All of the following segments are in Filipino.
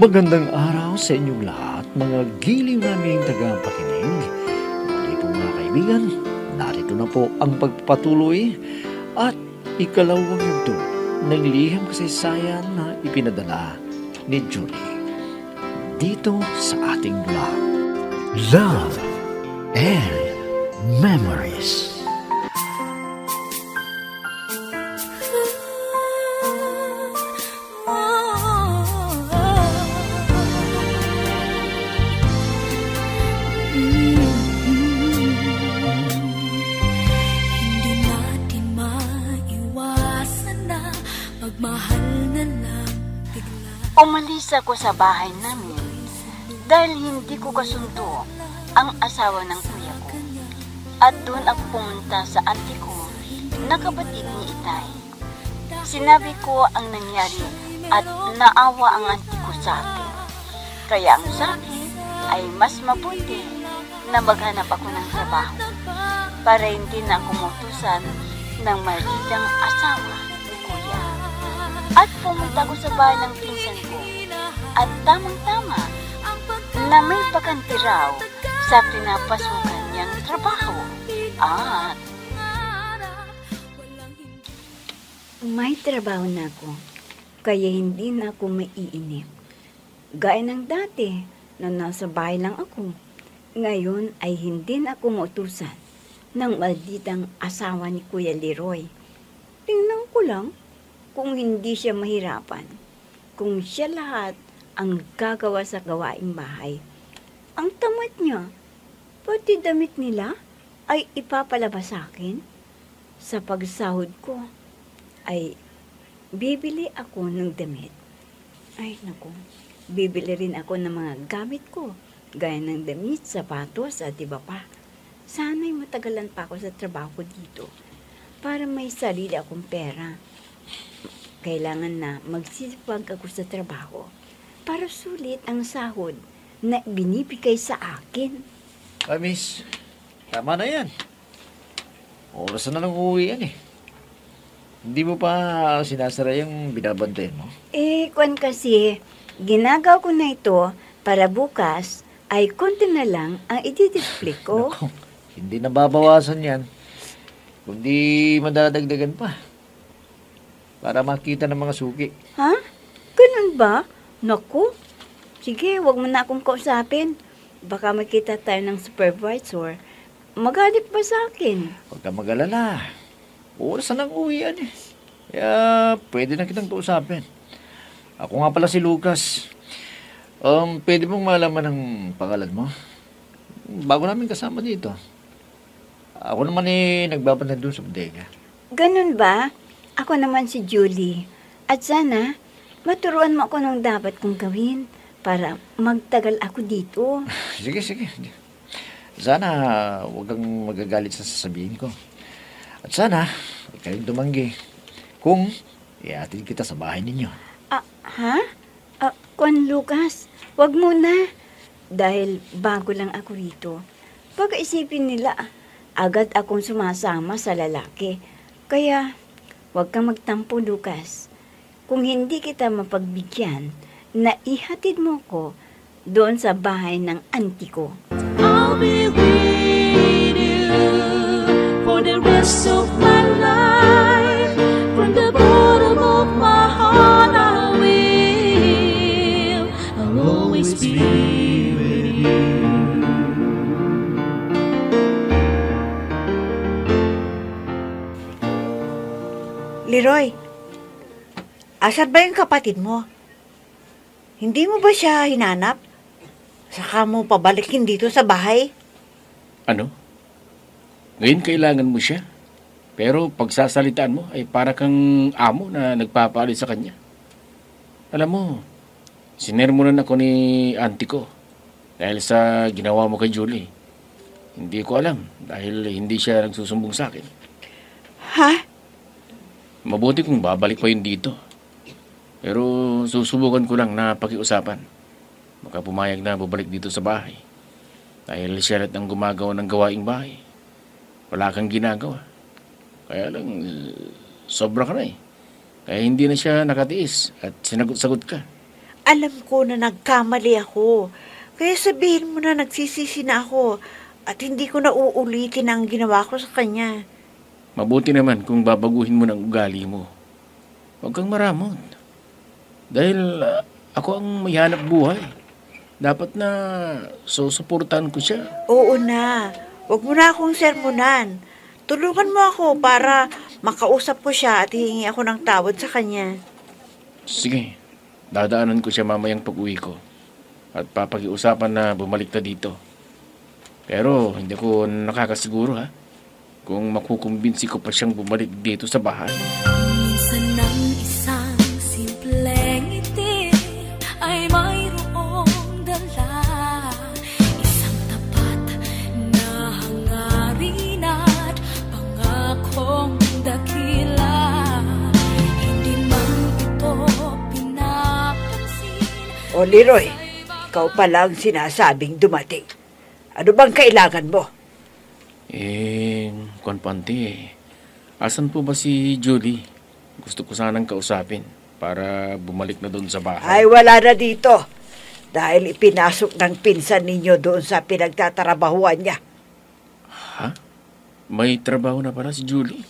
Magandang araw sa inyong lahat, mga giliw naming tagapakinig. Muli po mga kaibigan, narito na po ang pagpapatuloy at ikalawang yugto ng liham kasaysayan na ipinadala ni Julie dito sa ating blog, Love and Memories. Umalis ako sa bahay namin dahil hindi ko kasundo ang asawa ng kuya ko. At doon ako pumunta sa auntie ko na kapatid ni Itay. Sinabi ko ang nangyari at naawa ang auntie ko sa akin. Kaya ang sa akin ay mas mabuti na maghanap ako ng trabaho para hindi na kumutusan ng malditang asawa ni kuya. At pumunta ko sa bahay ng pinsan ko. At tamang-tama na may bakanti raw sa pinapasukan niyang trabaho. At may trabaho na ako, kaya hindi na ako maiinip. Gaya ng dati na nasa bahay lang ako. Ngayon ay hindi na ako mautusan ng malditang asawa ni Kuya Leroy. Tingnan ko lang kung hindi siya mahirapan, kung siya lahat ang gagawa sa gawaing bahay. Ang tamad niya, pati damit nila ay ipapalabas sa akin. Sa pagsahod ko ay bibili ako ng damit. Ay naku, bibili rin ako ng mga gamit ko, gaya ng damit, sapatos at iba pa. Sana'y matagalan pa ako sa trabaho ko dito para may sarili akong pera. Kailangan na magsipag ako sa trabaho para sulit ang sahod na binibigay sa akin. Ay, miss, tama na yan. Oras na lang uuwi yan eh. Hindi mo pa sinasara yung binabantayan mo? Kwan kasi, ginagawa ko na ito para bukas ay konti na lang ang i-display ko. Naku, hindi na babawasan yan. Kundi madadagdagan pa. Para makita ng mga suki. Ha? Ganun ba? Naku, sige, wag mo na akong kausapin. Baka makita tayo ng supervisor. Magalit pa sa akin. Huwag ka mag-alala. Oras na lang uwi yan eh. Kaya pwede na kitang kausapin. Ako nga pala si Lucas. Pwede mong malaman ang pangalan mo? Bago namin kasama dito. Ako naman eh nagbabantay doon sa bodega. Ganun ba? Ako naman si Julie. At sana, maturuan mo ako ng dapat kong gawin para magtagal ako dito. Sige. Sana huwag kang magagalit sa sasabihin ko. At sana, huwag kayong tumanggi kung iatid kita sa bahay ninyo. Ha? Kwan Lucas, wag muna. Dahil bago lang ako rito. Pag-isipin nila, agad akong sumasama sa lalaki. Kaya, huwag kang magtampo, Lucas. Kung hindi kita mapagbigyan, na ihatid mo ko doon sa bahay ng auntie ko. I'll be with you for the rest of my life. From the bottom of my heart I will. I'll always be with you. Leroy, asan ba yung kapatid mo? Hindi mo ba siya hinanap? Saka mo pabalikin dito sa bahay? Ano? Ngayon kailangan mo siya. Pero pagsasalitaan mo ay para kang amo na nagpapalit sa kanya. Alam mo, sinermonan ako ni auntie ko dahil sa ginawa mo kay Julie. Hindi ko alam dahil hindi siya nagsusumbong sa akin. Ha? Mabuti kung babalik pa yun dito. Pero susubukan ko lang na pakiusapan. Baka pumayag na bubalik dito sa bahay. Dahil siya ang gumagawa ng gawaing bahay. Wala kang ginagawa. Kaya lang, sobra ka na eh. Kaya hindi na siya nakatiis at sinagot-sagot ka. Alam ko na nagkamali ako. Kaya sabihin mo na nagsisisi na ako at hindi ko na uulitin ang ginawa ko sa kanya. Mabuti naman kung babaguhin mo ng ugali mo. Huwag kang maramot. Dahil ako ang may hanap buhay. Dapat na susuportahan ko siya. Oo na. Huwag mo na akong sermonan. Tulungan mo ako para makausap ko siya at hihingi ako ng tawad sa kanya. Sige, dadaanan ko siya mamayang pag-uwi ko. At papag-iusapan na bumalik na dito. Pero hindi ko nakakasiguro ha. Kung makukumbinsi ko pa siyang bumalik dito sa bahay. Minsan ng isang simpleng ngiti ay mayroong dala. Isang tapat na hangarin at pangakong dakila. Hindi man ito pinapansin. O Leroy, ikaw pala ang sinasabing dumating. Ano bang kailangan mo? Konpante, asan po ba si Julie? Gusto ko sanang kausapin para bumalik na doon sa bahay. Ay, wala na dito. Dahil ipinasok ng pinsan ninyo doon sa pinagtatrabahuan niya. Ha? May trabaho na pala si Julie?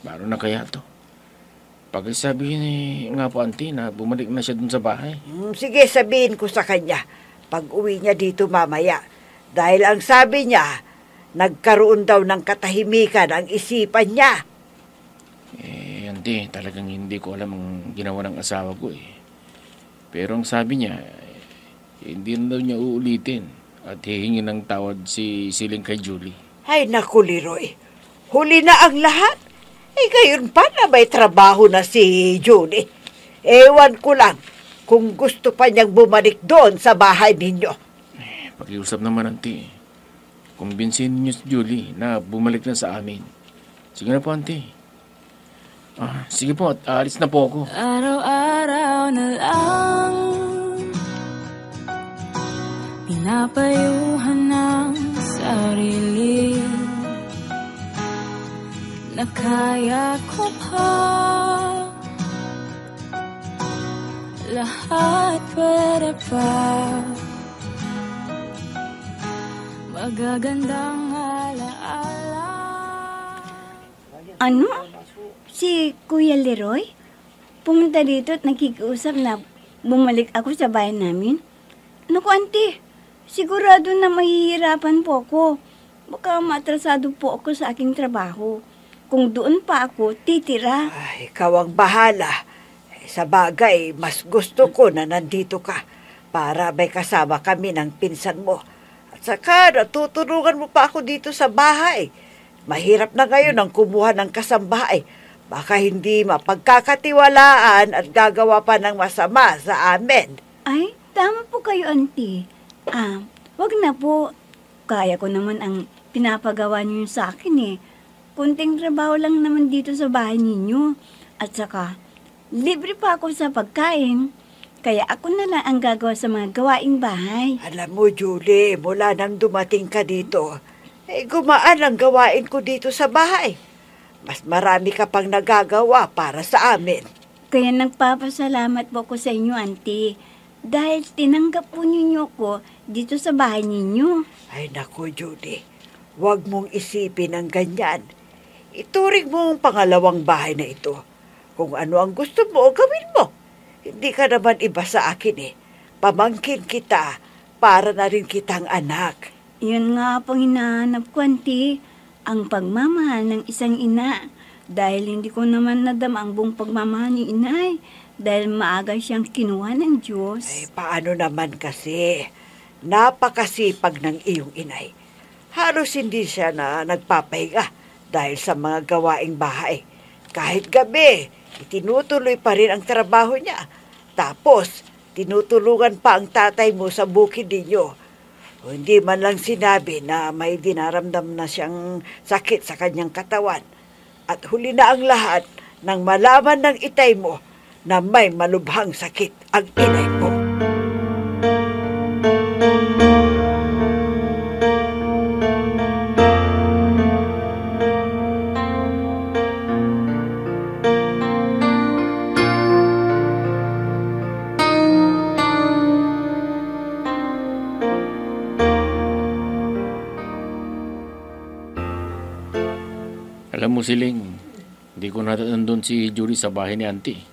Paano na kaya to? Pag sabihin nga po, auntie, na bumalik na siya doon sa bahay. Sige, sabihin ko sa kanya pag uwi niya dito mamaya. Dahil ang sabi niya, nagkaroon daw ng katahimikan ang isipan niya. Auntie, talagang hindi ko alam ang ginawa ng asawa ko eh. Pero ang sabi niya, hindi na daw niya uulitin at hihingi ng tawad si Siling kay Julie. Ay, naku, Leroy. Huli na ang lahat. Gayon pa na may trabaho na si Julie. Ewan ko lang kung gusto pa niyang bumalik doon sa bahay ninyo. Pag-iusap naman, auntie. Kumbinsin niyo si Julie na bumalik na sa amin. Sige na po, auntie. Sige po, at aalis na po ako. Araw-araw na lang pinapayuhan ng sarili na kaya ko pa lahat pwede pa magagandang alaala. Ano? Si Kuya Leroy? Pumunta dito at nakikiusap na bumalik ako sa bahay namin? Naku, auntie, sigurado na mahihirapan po ako. Baka matrasado po ako sa aking trabaho. Kung doon pa ako titira. Ay, ikaw ang bahala. Sa bagay, mas gusto ko na nandito ka para may kasama kami ng pinsan mo. At saka natutulungan mo pa ako dito sa bahay. Mahirap na ngayon ang kumuha ng kasambahay. Baka hindi mapagkakatiwalaan at gagawa pa ng masama sa amin. Ay, tama po kayo, auntie. Wag na po. Kaya ko naman ang pinapagawa niyo sa akin eh. Kunting trabaho lang naman dito sa bahay ninyo. At saka, libre pa ako sa pagkain. Kaya ako na lang ang gagawa sa mga gawaing bahay. Alam mo, Julie, mula nang dumating ka dito, gumaan ang gawain ko dito sa bahay. Mas marami ka pang nagagawa para sa amin. Kaya nagpapasalamat po ko sa inyo, auntie. Dahil tinanggap po ninyo ko dito sa bahay ninyo. Ay naku, Judy, huwag mong isipin ang ganyan. Ituring mo ang pangalawang bahay na ito. Kung ano ang gusto mo, gawin mo. Hindi ka naman iba sa akin eh. Pamangkin kita, para na rin kitang anak. Yun nga pong hinahanap ko, auntie. Ang pagmamahal ng isang ina. Dahil hindi ko naman nadama ang buong pagmamahal ni inay. Dahil maaga siyang kinuha ng Diyos. Ay, paano naman kasi? Napakasipag ng iyong inay. Halos hindi siya na nagpapahinga dahil sa mga gawaing bahay. Kahit gabi, itinutuloy pa rin ang trabaho niya. Tapos, tinutulungan pa ang tatay mo sa bukid ninyo. O hindi man lang sinabi na may dinaramdam na siyang sakit sa kanyang katawan. At huli na ang lahat nang malaman ng itay mo na may malubhang sakit ang inay mo. Alam mo, Siling, hindi ko nandun si Julie sa bahay ni Auntie.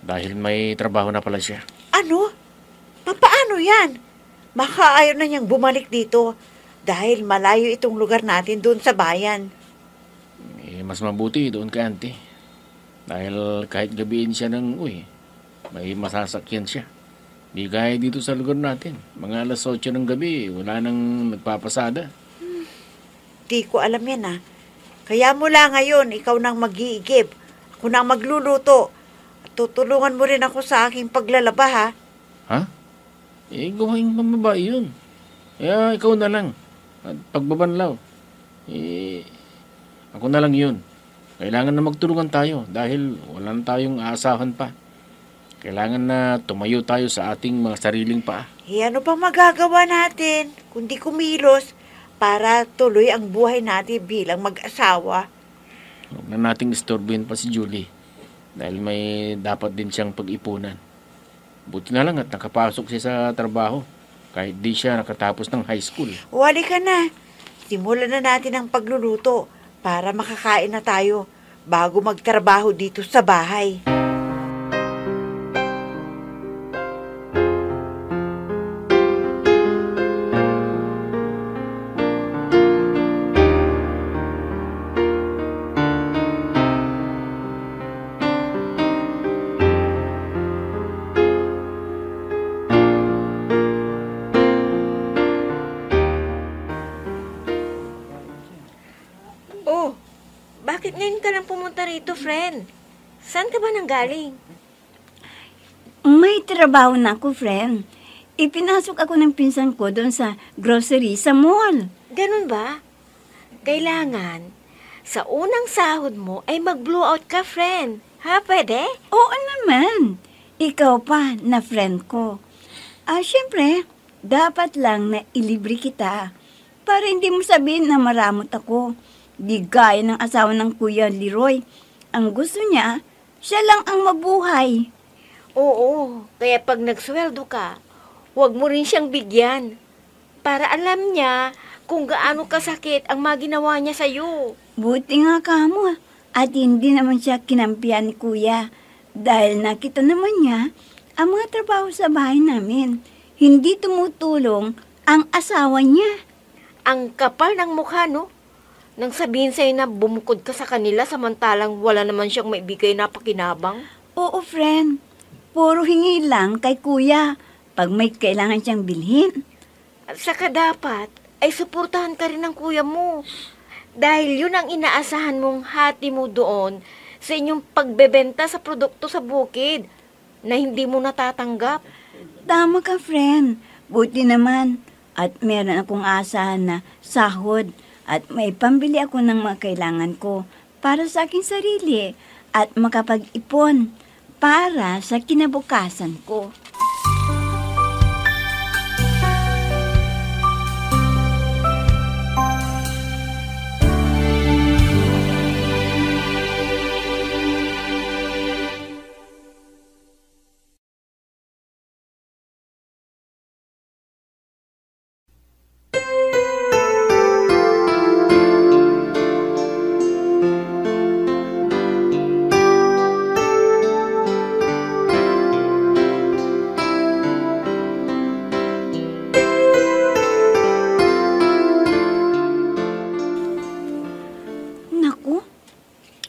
Dahil may trabaho na pala siya. Ano? Paano yan? Baka ayaw na niyang bumalik dito dahil malayo itong lugar natin doon sa bayan. Mas mabuti doon kay Auntie. Dahil kahit gabiin siya ng may masasakyan siya. Di gaya dito sa lugar natin. Mga alas 8 ng gabi, wala nang nagpapasada. Di ko alam yan Kaya mula ngayon, ikaw nang mag-iigib. Ako nang magluluto. At tutulungan mo rin ako sa aking paglalaba ha. Ha? Gawain pambabae yun. Kaya ikaw na lang. At pagbabanlaw. Ako na lang yun. Kailangan na magtulungan tayo dahil wala na tayong aasahan pa. Kailangan na tumayo tayo sa ating mga sariling paa. Ano pa magagawa natin kundi kumilos para tuloy ang buhay natin bilang mag-asawa? Huwag na nating istorbohin pa si Julie dahil may dapat din siyang pag-ipunan. Buti na lang at nakapasok siya sa trabaho kahit di siya nakatapos ng high school. Wali ka na. Simulan na natin ang pagluluto para makakain na tayo bago magtrabaho dito sa bahay. Bakit ngayon ka lang pumunta rito, friend? Saan ka ba nanggaling? May trabaho na ako, friend. Ipinasok ako ng pinsan ko doon sa grocery sa mall. Ganun ba? Kailangan, sa unang sahod mo ay mag-blowout ka, friend. Ha, pwede? Oo naman. Ikaw pa na friend ko. Siyempre, dapat lang na ilibre kita para hindi mo sabihin na maramot ako. Di gaya ng asawa ng Kuya Leroy. Ang gusto niya, siya lang ang mabuhay. Oo, kaya pag nagsweldo ka, huwag mo rin siyang bigyan. Para alam niya kung gaano kasakit ang maginawa niya sa'yo. Buti nga kamo at hindi naman siya kinampihan ni Kuya. Dahil nakita naman niya ang mga trabaho sa bahay namin. Hindi tumutulong ang asawa niya. Ang kapal ng mukha, no? Nang sabihin sa'yo na bumukod ka sa kanila samantalang wala naman siyang maibigay na pakinabang? Oo, friend. Puro hingi lang kay Kuya pag may kailangan siyang bilhin. At saka dapat ay suportahan ka rin ng kuya mo. Dahil yun ang inaasahan mong hati mo doon sa inyong pagbebenta sa produkto sa bukid na hindi mo natatanggap. Tama ka, friend. Buti naman. At meron akong asahan na sahod. At may pambili ako ng mga kailangan ko para sa aking sarili at makapag-ipon para sa kinabukasan ko.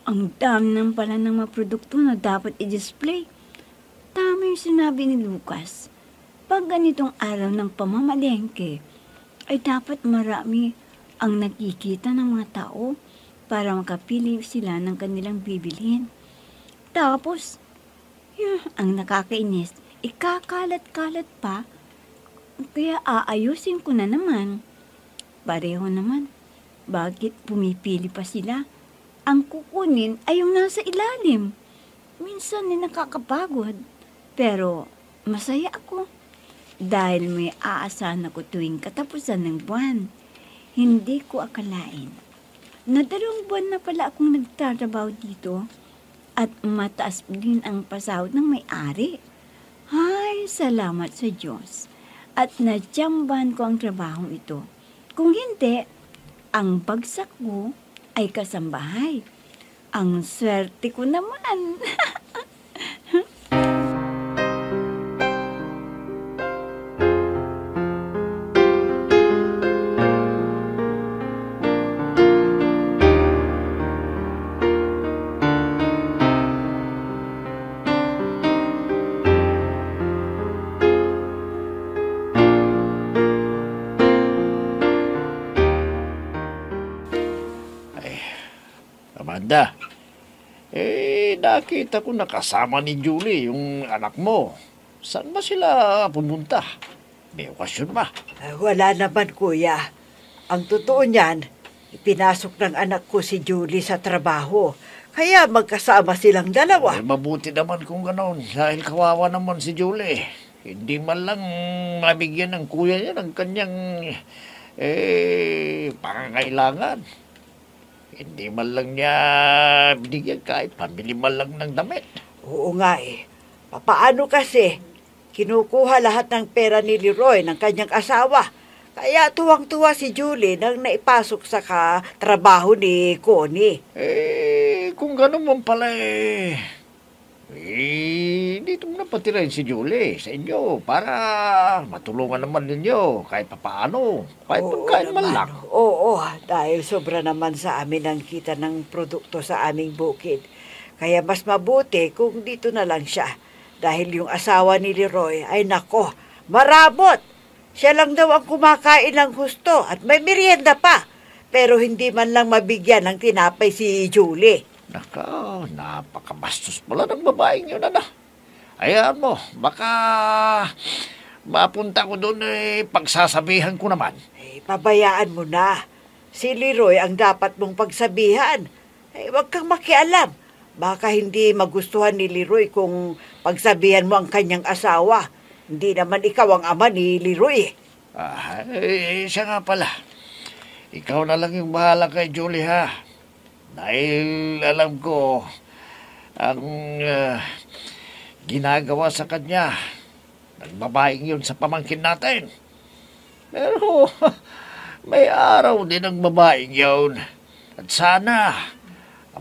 Ang dami ng pala ng mga produkto na dapat i-display. Tama yung sinabi ni Lucas. Pag ganitong araw ng pamamalengke, ay dapat marami ang nakikita ng mga tao para makapili sila ng kanilang bibilhin. Tapos, ang nakakainis, ikakalat-kalat pa, kaya aayusin ko na naman. Pareho naman, bakit pumipili pa sila? Ang kukunin ay yung nasa ilalim. Minsan nakakapagod. Pero masaya ako. Dahil may aasahan ako tuwing katapusan ng buwan. Hindi ko akalain na 2 buwan na pala akong nagtatrabaho dito. At mataas din ang pasahod ng may-ari. Ay, salamat sa Diyos. At natsambahan ko ang trabahong ito. Kung hindi, ang bagsak ko ay kasambahay. Ang swerte ko naman. Amanda, nakita ko nakasama ni Julie, yung anak mo. Saan ba sila pumunta? May okasyon ba? Wala naman, kuya. Ang totoo niyan, ipinasok ng anak ko si Julie sa trabaho. Kaya magkasama silang dalawa. Mabuti naman kung gano'n, dahil kawawa naman si Julie. Hindi man lang mabigyan ng kuya niya ng kanyang pangangailangan. Hindi man lang niya binigyan kahit pambili man lang ng damit. Oo nga eh. Papaano kasi? Kinukuha lahat ng pera ni Leroy ng kanyang asawa. Kaya tuwang-tuwa si Julie nang naipasok sa trabaho ni Connie. Kung gano'n man pala dito mo na patirahin si Julie sa inyo para matulungan naman ninyo kahit papaano. Kahit pagkain man lang. Oo, dahil sobra naman sa amin ang kita ng produkto sa aming bukid. Kaya mas mabuti kung dito na lang siya. Dahil yung asawa ni Leroy ay nako, marabot. Siya lang daw ang kumakain ng gusto at may merienda pa. Pero hindi man lang mabigyan ng tinapay si Julie. Naka, napakabastos pala ng babaeng yun, ana. Hayaan mo, baka mapunta ko doon pagsasabihan ko naman. Pabayaan mo na. Si Leroy ang dapat mong pagsabihan. Huwag kang makialam. Baka hindi magustuhan ni Leroy kung pagsabihan mo ang kanyang asawa. Hindi naman ikaw ang ama ni Leroy. Siya nga pala. Ikaw na lang yung bahala kay Julie, ha? Dahil alam ko ang ginagawa sa kanya ng babaeng yun sa pamangkin natin. Pero may araw din ang babaeng yun. At sana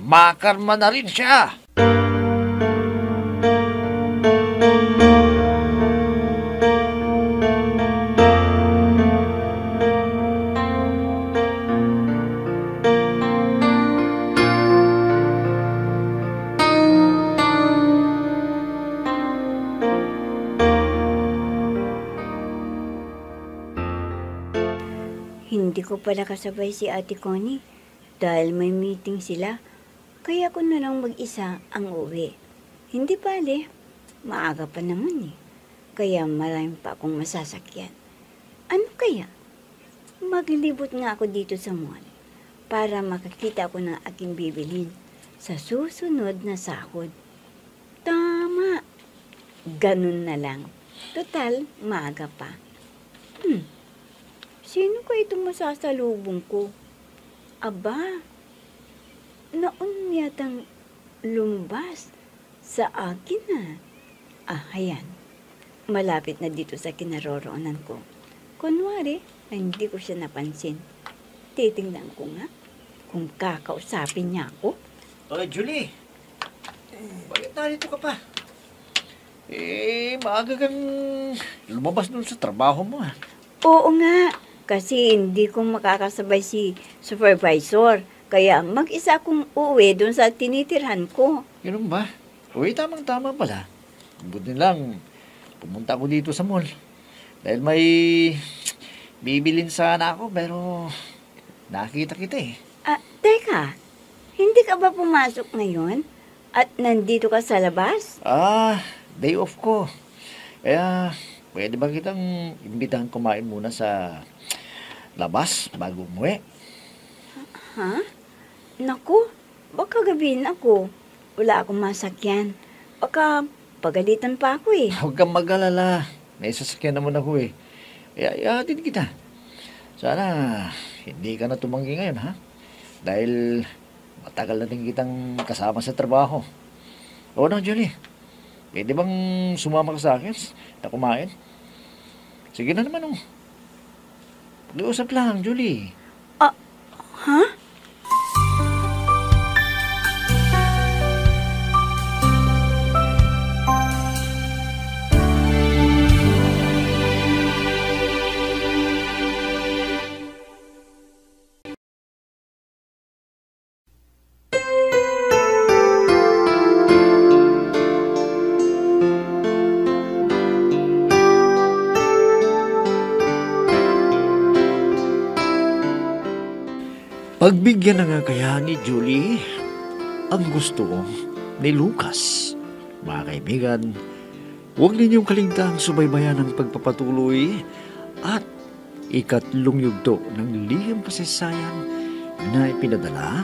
makarma na rin siya. Hindi ko pala kasabay si Ate Connie dahil may meeting sila. Kaya ko na lang mag-isa ang uwi. Hindi pala, maaga pa naman eh. Kaya marami pa akong masasakyan. Ano kaya? Maglibot nga ako dito sa mall para makakita ako ng aking bibilhin sa susunod na sahod. Tama! Ganun na lang. Total, maaga pa. Sino ko itong masasalubong ko? Aba, naon yatang lumbas sa akin na. Ayan. Malapit na dito sa kinaroroonan ko. Kunwari, ay hindi ko siya napansin. Titingnan ko nga kung kakausapin niya ako. Julie, bakit narito ka pa? Maaga kang lumabas dun sa trabaho mo, ha? Oo nga, kasi hindi ko makakasabay si supervisor. Kaya mag-isa akong uuwi doon sa tinitirhan ko. Ganun ba? Uy, tamang-tama pala. Buti lang, pumunta ako dito sa mall. Dahil may bibilin sana ako, pero nakita kita eh. Teka, hindi ka ba pumasok ngayon? At nandito ka sa labas? Day off ko. Kaya, pwede ba kitang imbitahan kumain muna sa labas bago umuwi? Ha? Naku, baka gabihin ako. Wala akong masakyan. Baka pagalitan pa ako eh. Huwag kang mag-alala. May sasakyan naman ako eh. Kaya ihatid kita. Sana hindi ka na tumanggi ngayon, ha? Dahil matagal na din kitang kasama sa trabaho. Oo na, Julie. Pwede bang sumama ka sa akin na kumain? Sige na naman, oh. Pag-iusap lang, Julie. Ha? Pagbigyan na nga kaya ni Julie ang gusto ni Lucas. Mga kaibigan, huwag ninyong kalintang subaybayan ang pagpapatuloy at ikatlong yugto ng liham kasaysayan na ipinadala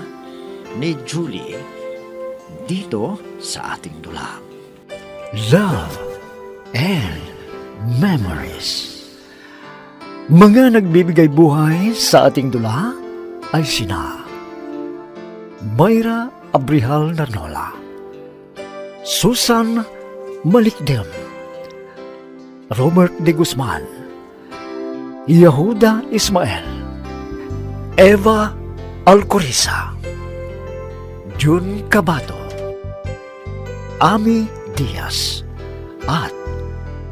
ni Julie dito sa ating dulang. Love and Memories. Mga nagbibigay buhay sa ating dula ay sina Mayra Abrihal Narnola, Susan Malikdem, Robert de Guzman, Yehuda Ismael, Eva Alcoriza, Jun Cabato, Ami Diaz, at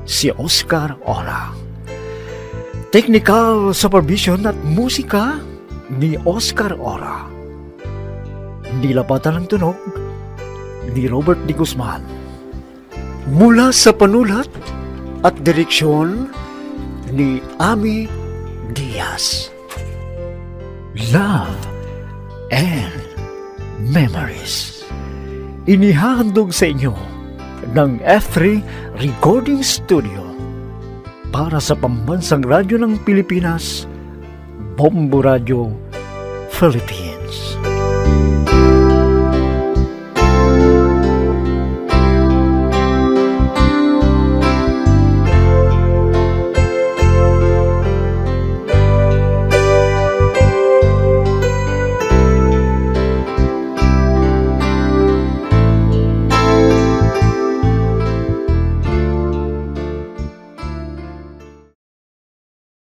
si Oscar Ora. Technical supervision at musika ni Oscar Ora. Nilapatan ng tunog ni Robert de Guzman. Mula sa panulat at direksyon ni Ami Diaz. Love and Memories. Inihahandog sa inyo ng F3 Recording Studio para sa Pambansang Radyo ng Pilipinas, Bombo Radio, Philippines.